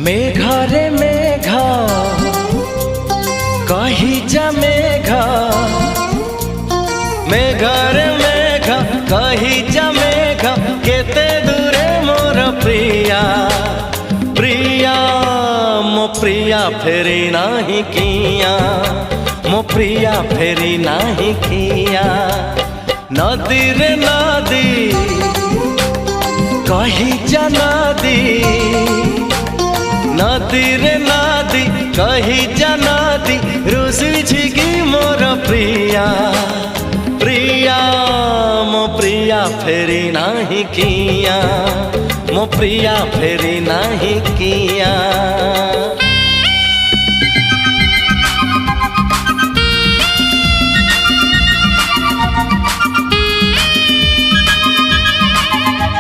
मेघरे मेघ कही जा मेघ, मेघरे मेघ कही जा मेघ, केते दूरे मोर प्रिया प्रिया मो प्रिया फेरी नाही किया, मो प्रिया फेरी नाही किया। नदी रे नदी कही जा नदी, नदी रे नदी कही जा नदी, रुसी की मोर प्रिया प्रिया मो प्रिया फेरी नाही किया, मो प्रिया फेरी नाही किया।